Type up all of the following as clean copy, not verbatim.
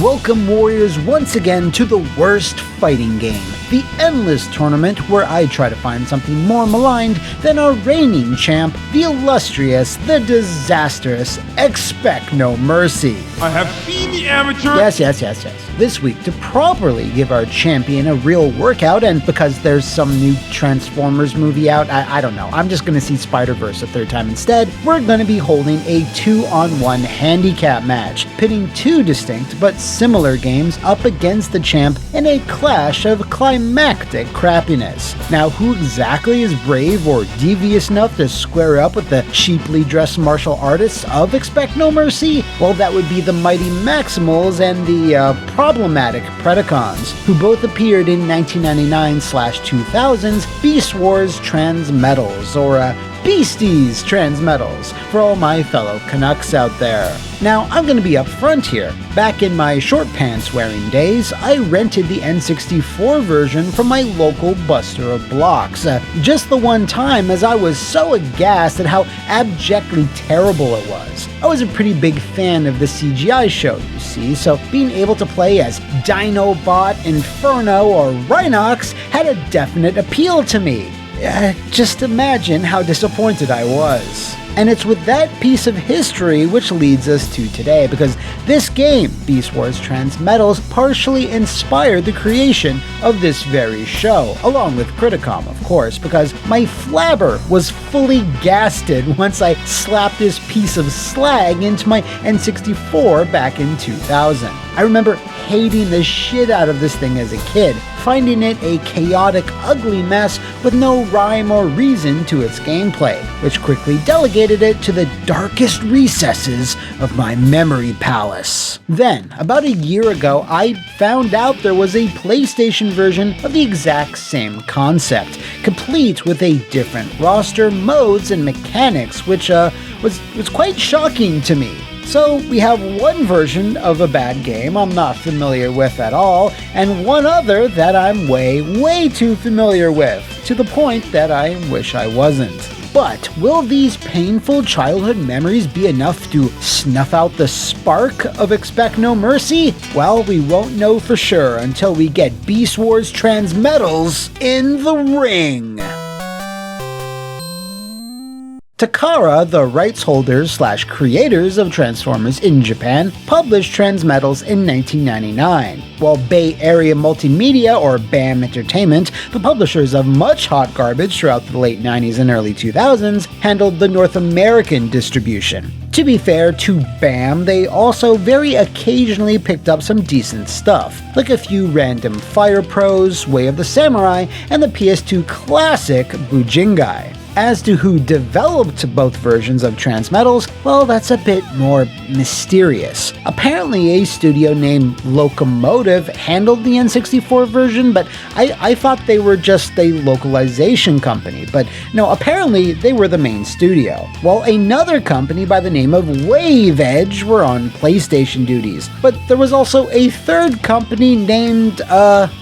Welcome, Warriors, once again to the worst fighting game, the Endless Tournament, where I try to find something more maligned than our reigning champ, the illustrious, the disastrous, Expect No Mercy. I have seen the amateur! Yes. This week, to properly give our champion a real workout, and because there's some new Transformers movie out, I don't know, I'm just gonna see Spider-Verse a third time instead, we're gonna be holding a 2-on-1 handicap match, pitting two distinct but similar games up against the champ in a clash of climactic crappiness. Now, who exactly is brave or devious enough to square up with the cheaply dressed martial artists of Expect No Mercy? Well, that would be the mighty McMuscles and the problematic Predacons, who both appeared in 1999/2000's Beast Wars Transmetals, or Beasties Transmetals, for all my fellow Canucks out there. Now, I'm going to be upfront here. Back in my short pants wearing days, I rented the N64 version from my local Buster of Blocks, just the one time, as I was so aghast at how abjectly terrible it was. I was a pretty big fan of the CGI show, you see, so being able to play as Dinobot, Inferno, or Rhinox had a definite appeal to me. Just imagine how disappointed I was. And it's with that piece of history which leads us to today, because this game, Beast Wars Transmetals, partially inspired the creation of this very show, along with Criticom, of course, because my flabber was fully gasted once I slapped this piece of slag into my N64 back in 2000. I remember hating the shit out of this thing as a kid, finding it a chaotic, ugly mess with no rhyme or reason to its gameplay, which quickly delegated it to the darkest recesses of my memory palace. Then, about a year ago, I found out there was a PlayStation version of the exact same concept, complete with a different roster, modes, and mechanics, which was quite shocking to me. So we have one version of a bad game I'm not familiar with at all, and one other that I'm way too familiar with, to the point that I wish I wasn't. But will these painful childhood memories be enough to snuff out the spark of Expect No Mercy? Well, we won't know for sure until we get Beast Wars Transmetals in the ring. Takara, the rights holders/creators of Transformers in Japan, published Transmetals in 1999, while Bay Area Multimedia, or BAM Entertainment, the publishers of much hot garbage throughout the late 90s and early 2000s, handled the North American distribution. To be fair to BAM, they also very occasionally picked up some decent stuff, like a few random Fire Pros, Way of the Samurai, and the PS2 classic Bujingai. As to who developed both versions of Transmetals, well, that's a bit more mysterious. Apparently a studio named Locomotive handled the N64 version, but I thought they were just a localization company. But no, apparently they were the main studio, while another company by the name of Wave Edge were on PlayStation duties. But there was also a third company named,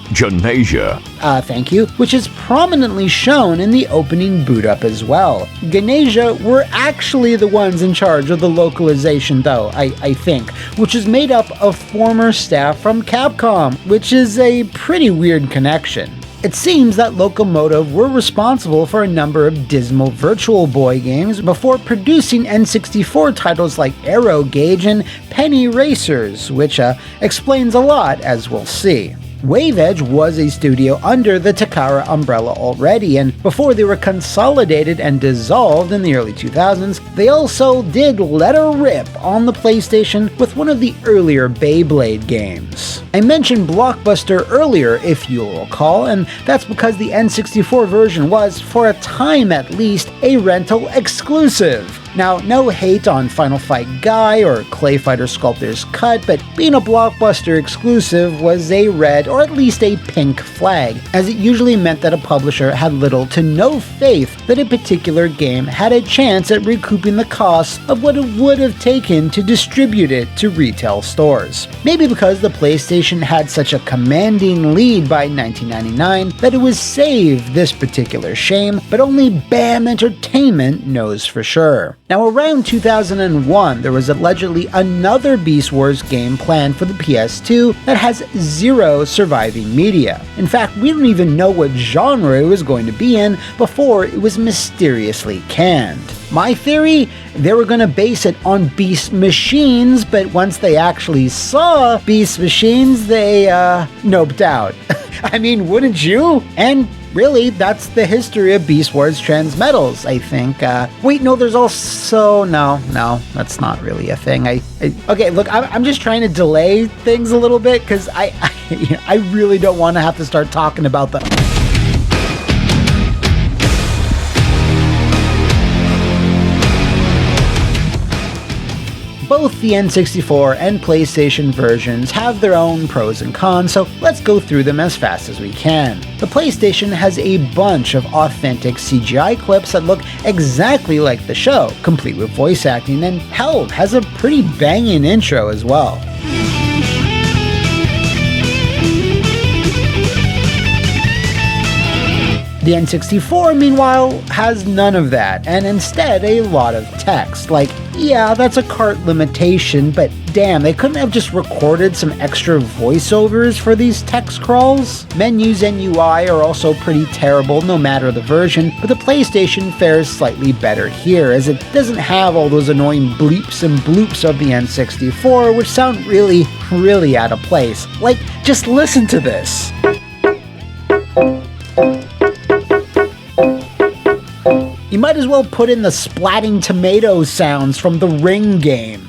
Genasia. Thank you, which is prominently shown in the opening boot up as well. Genasia were actually the ones in charge of the localization though, I think, which is made up of former staff from Capcom, which is a pretty weird connection. It seems that Locomotive were responsible for a number of dismal Virtual Boy games before producing N64 titles like Aero Gauge and Penny Racers, which explains a lot, as we'll see. Wave Edge was a studio under the Takara umbrella already, and before they were consolidated and dissolved in the early 2000s, they also did let her rip on the PlayStation with one of the earlier Beyblade games. I mentioned Blockbuster earlier, if you'll recall, and that's because the N64 version was, for a time at least, a rental exclusive. Now, no hate on Final Fight Guy or Clay Fighter Sculptor's Cut, but being a Blockbuster exclusive was a red or at least a pink flag, as it usually meant that a publisher had little to no faith that a particular game had a chance at recouping the costs of what it would have taken to distribute it to retail stores. Maybe because the PlayStation had such a commanding lead by 1999 that it was saved this particular shame, but only BAM Entertainment knows for sure. Now, around 2001, there was allegedly another Beast Wars game planned for the PS2 that has zero surviving media. In fact, we don't even know what genre it was going to be in before it was mysteriously canned. My theory? They were going to base it on Beast Machines, but once they actually saw Beast Machines, they, noped out. I mean, wouldn't you? And really, that's the history of Beast Wars Transmetals, I think. Wait, no, there's also... No, that's not really a thing. Okay, look, I'm just trying to delay things a little bit, because I really don't want to have to start talking about the... Both the N64 and PlayStation versions have their own pros and cons, so let's go through them as fast as we can. The PlayStation has a bunch of authentic CGI clips that look exactly like the show, complete with voice acting, and hell, has a pretty banging intro as well. The N64, meanwhile, has none of that, and instead a lot of text. Like, yeah, that's a cart limitation, but damn, they couldn't have just recorded some extra voiceovers for these text crawls? Menus and UI are also pretty terrible no matter the version, but the PlayStation fares slightly better here, as it doesn't have all those annoying bleeps and bloops of the N64, which sound really, really out of place. Like, just listen to this. You might as well put in the splatting tomato sounds from the Ring game.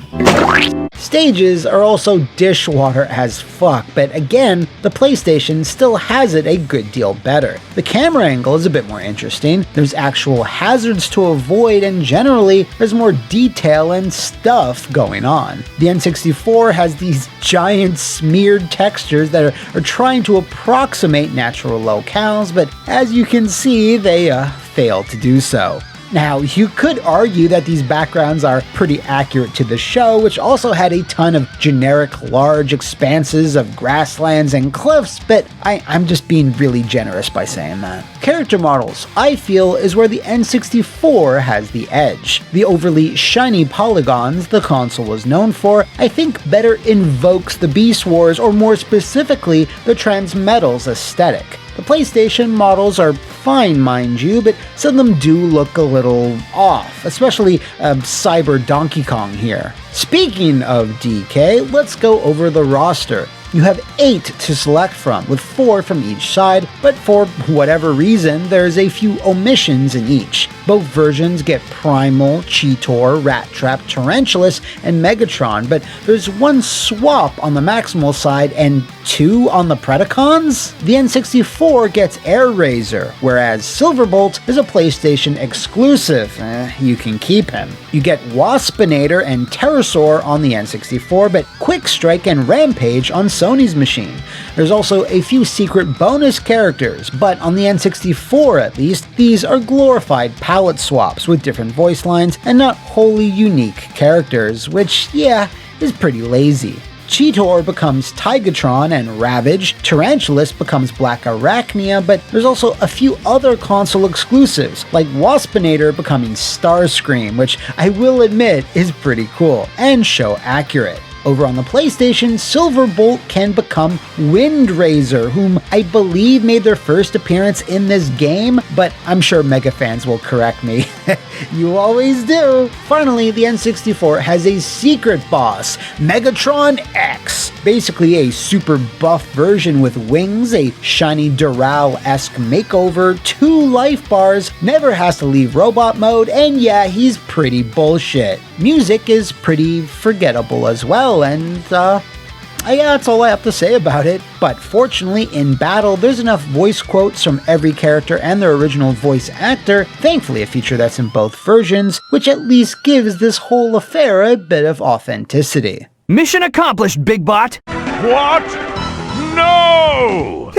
Stages are also dishwater as fuck, but again, the PlayStation still has it a good deal better. The camera angle is a bit more interesting, there's actual hazards to avoid, and generally, there's more detail and stuff going on. The N64 has these giant smeared textures that are trying to approximate natural locales, but as you can see, they fail to do so. Now, you could argue that these backgrounds are pretty accurate to the show, which also had a ton of generic large expanses of grasslands and cliffs, but I'm just being really generous by saying that. Character models, I feel, is where the N64 has the edge. The overly shiny polygons the console was known for, I think better invokes the Beast Wars, or more specifically, the Transmetals aesthetic. The PlayStation models are fine, mind you, but some of them do look a little off, especially Cyber Donkey Kong here. Speaking of DK, let's go over the roster. You have 8 to select from, with 4 from each side, but for whatever reason, there's a few omissions in each. Both versions get Primal, Cheetor, Rat Trap, Tarantulas, and Megatron, but there's one swap on the Maximal side and 2 on the Predacons? The N64 gets Air Razor, whereas Silverbolt is a PlayStation exclusive. You can keep him. You get Waspinator and Pterosaur on the N64, but Quick Strike and Rampage on Sony's machine. There's also a few secret bonus characters, but on the N64 at least, these are glorified palette swaps with different voice lines and not wholly unique characters, which, yeah, is pretty lazy. Cheetor becomes Tigatron and Ravage, Tarantulas becomes Black Arachnia, but there's also a few other console exclusives, like Waspinator becoming Starscream, which I will admit is pretty cool, and show accurate. Over on the PlayStation, Silverbolt can become Windrazor, whom I believe made their first appearance in this game, but I'm sure Mega fans will correct me. You always do! Finally, the N64 has a secret boss, Megatron X. Basically a super buff version with wings, a shiny Doral-esque makeover, 2 life bars, never has to leave robot mode, and yeah, he's pretty bullshit. Music is pretty forgettable as well, and yeah, that's all I have to say about it. But fortunately, in battle, there's enough voice quotes from every character and their original voice actor, thankfully a feature that's in both versions, which at least gives this whole affair a bit of authenticity. Mission accomplished, Big Bot! What? No!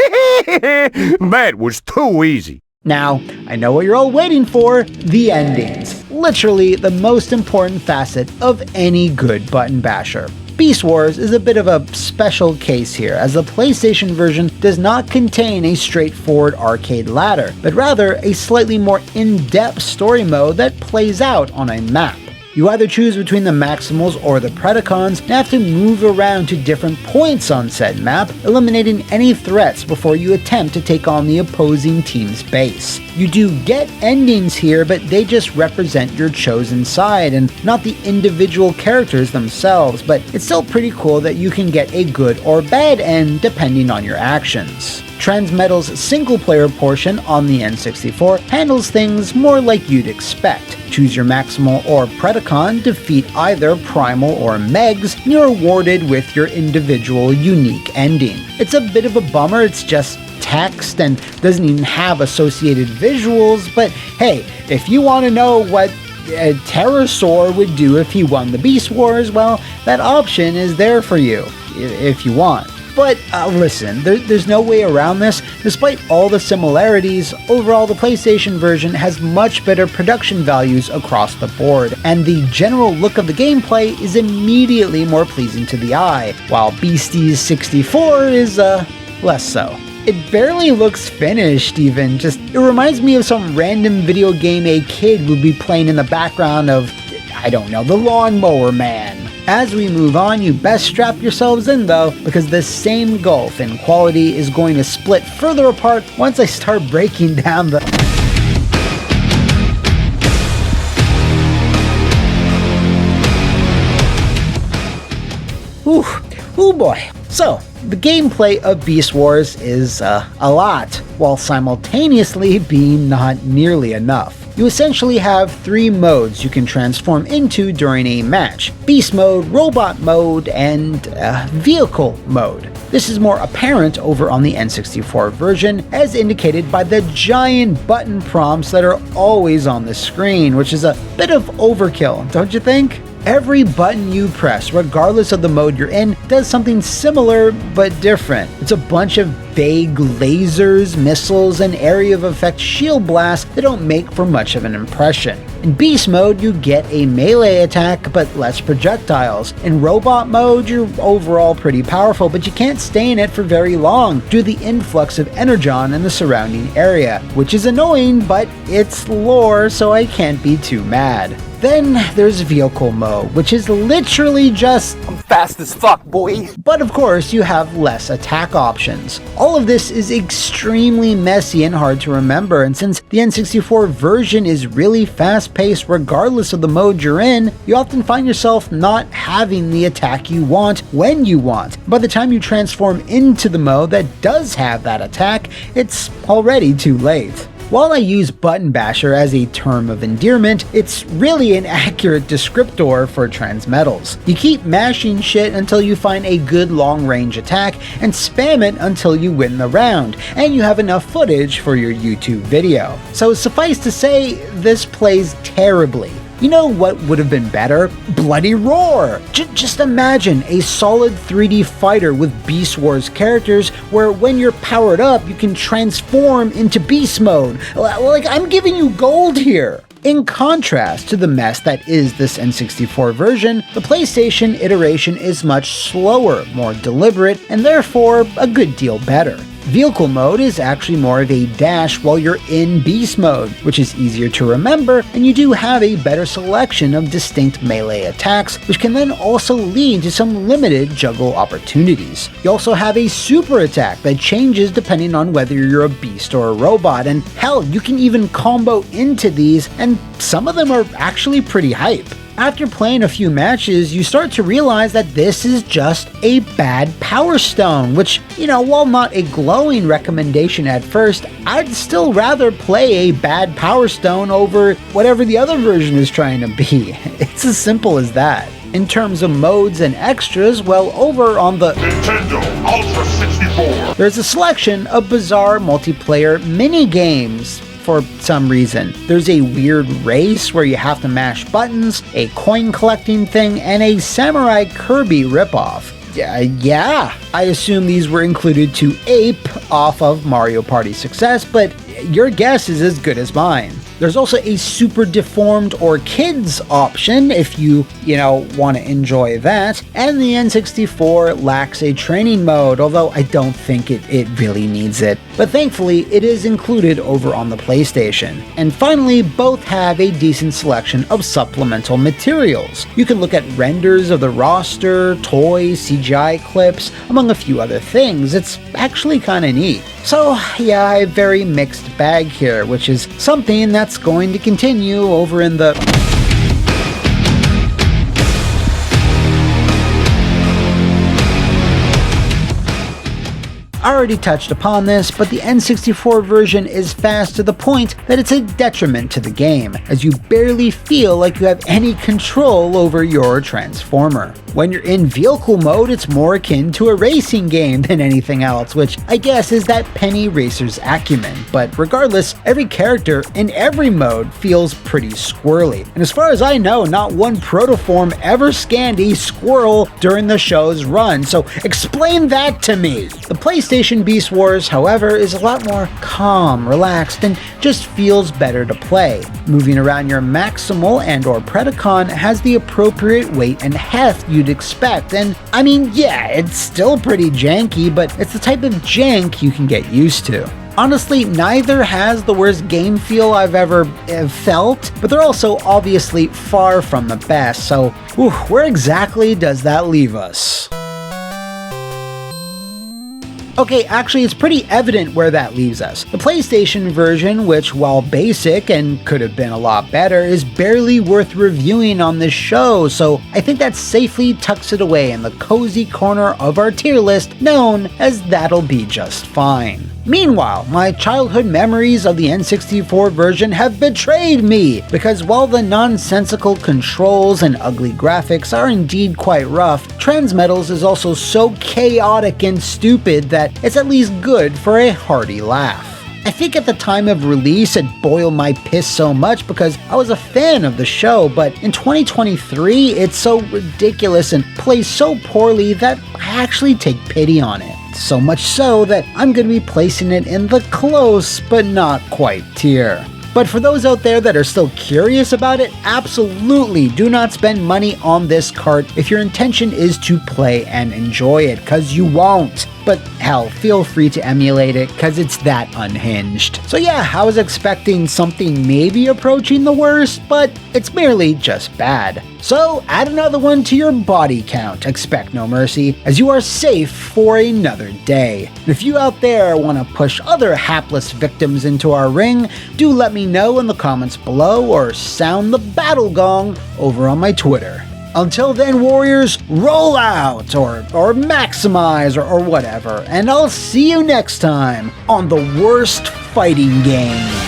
That was too easy. Now, I know what you're all waiting for, the endings. Literally the most important facet of any good button basher. Beast Wars is a bit of a special case here, as the PlayStation version does not contain a straightforward arcade ladder, but rather a slightly more in-depth story mode that plays out on a map. You either choose between the Maximals or the Predacons and have to move around to different points on said map, eliminating any threats before you attempt to take on the opposing team's base. You do get endings here, but they just represent your chosen side and not the individual characters themselves, but it's still pretty cool that you can get a good or bad end depending on your actions. Transmetals' single-player portion on the N64 handles things more like you'd expect. Choose your Maximal or Predacon, defeat either Primal or Megs, and you're rewarded with your individual unique ending. It's a bit of a bummer, it's just text and doesn't even have associated visuals, but hey, if you want to know what Pterosaur would do if he won the Beast Wars, well, that option is there for you, if you want. But listen, there's no way around this. Despite all the similarities, overall the PlayStation version has much better production values across the board, and the general look of the gameplay is immediately more pleasing to the eye, while Beasties 64 is less so. It barely looks finished even, it reminds me of some random video game a kid would be playing in the background of, I don't know, the Lawnmower Man. As we move on, you best strap yourselves in though, because this same gulf in quality is going to split further apart once I start breaking down the... Ooh boy. So, the gameplay of Beast Wars is a lot, while simultaneously being not nearly enough. You essentially have 3 modes you can transform into during a match: Beast Mode, Robot Mode, and Vehicle Mode. This is more apparent over on the N64 version, as indicated by the giant button prompts that are always on the screen, which is a bit of overkill, don't you think? Every button you press, regardless of the mode you're in, does something similar but different. It's a bunch of vague lasers, missiles, and area of effect shield blasts that don't make for much of an impression. In Beast Mode, you get a melee attack but less projectiles. In Robot Mode, you're overall pretty powerful, but you can't stay in it for very long due to the influx of energon in the surrounding area, which is annoying, but it's lore, so I can't be too mad. Then there's Vehicle Mode, which is literally just... I'm fast as fuck, boy! But of course, you have less attack options. All of this is extremely messy and hard to remember, and since the N64 version is really fast-paced regardless of the mode you're in, you often find yourself not having the attack you want when you want. By the time you transform into the mode that does have that attack, it's already too late. While I use Button Basher as a term of endearment, it's really an accurate descriptor for Transmetals. You keep mashing shit until you find a good long-range attack, and spam it until you win the round, and you have enough footage for your YouTube video. So suffice to say, this plays terribly. You know what would have been better? Bloody Roar! Just imagine a solid 3D fighter with Beast Wars characters where when you're powered up, you can transform into Beast Mode. Like, I'm giving you gold here! In contrast to the mess that is this N64 version, the PlayStation iteration is much slower, more deliberate, and therefore a good deal better. Vehicle Mode is actually more of a dash while you're in Beast Mode, which is easier to remember, and you do have a better selection of distinct melee attacks, which can then also lead to some limited juggle opportunities. You also have a super attack that changes depending on whether you're a beast or a robot, and hell, you can even combo into these, and some of them are actually pretty hype. After playing a few matches, you start to realize that this is just a bad Power Stone, which, while not a glowing recommendation at first, I'd still rather play a bad Power Stone over whatever the other version is trying to be. It's as simple as that. In terms of modes and extras, well, over on the Nintendo Ultra 64, there's a selection of bizarre multiplayer mini-games. For some reason. There's a weird race where you have to mash buttons, a coin collecting thing, and a Samurai Kirby ripoff. Yeah, I assume these were included to ape off of Mario Party's success, but your guess is as good as mine. There's also a super deformed or kids option if you want to enjoy that. And the N64 lacks a training mode, although I don't think it really needs it. But thankfully, it is included over on the PlayStation. And finally, both have a decent selection of supplemental materials. You can look at renders of the roster, toys, CGI clips, among a few other things. It's actually kind of neat. So yeah, a very mixed bag here, which is something that's going to continue over in the... I already touched upon this, but the N64 version is fast to the point that it's a detriment to the game, as you barely feel like you have any control over your transformer. When you're in vehicle mode, it's more akin to a racing game than anything else, which I guess is that penny racer's acumen. But regardless, every character in every mode feels pretty squirrely. And as far as I know, not one protoform ever scanned a squirrel during the show's run, so explain that to me! The PlayStation Beast Wars, however, is a lot more calm, relaxed, and just feels better to play. Moving around your Maximal and or Predacon has the appropriate weight and heft you'd expect, and I mean, yeah, it's still pretty janky, but it's the type of jank you can get used to. Honestly, neither has the worst game feel I've ever felt, but they're also obviously far from the best, so where exactly does that leave us? Okay, actually, it's pretty evident where that leaves us. The PlayStation version, which, while basic and could have been a lot better, is barely worth reviewing on this show, so I think that safely tucks it away in the cozy corner of our tier list known as That'll Be Just Fine. Meanwhile, my childhood memories of the N64 version have betrayed me, because while the nonsensical controls and ugly graphics are indeed quite rough, Transmetals is also so chaotic and stupid that it's at least good for a hearty laugh. I think at the time of release it boiled my piss so much because I was a fan of the show, but in 2023 it's so ridiculous and plays so poorly that I actually take pity on it. So much so that I'm going to be placing it in the close but not quite tier. But for those out there that are still curious about it, absolutely do not spend money on this cart if your intention is to play and enjoy it, cause you won't. But hell, feel free to emulate it, cause it's that unhinged. So yeah, I was expecting something maybe approaching the worst, but it's merely just bad. So add another one to your body count, expect no mercy, as you are safe for another day. And if you out there want to push other hapless victims into our ring, do let me know in the comments below or sound the battle gong over on my Twitter. Until then, warriors, roll out, or maximize, or whatever, and I'll see you next time on the worst fighting game.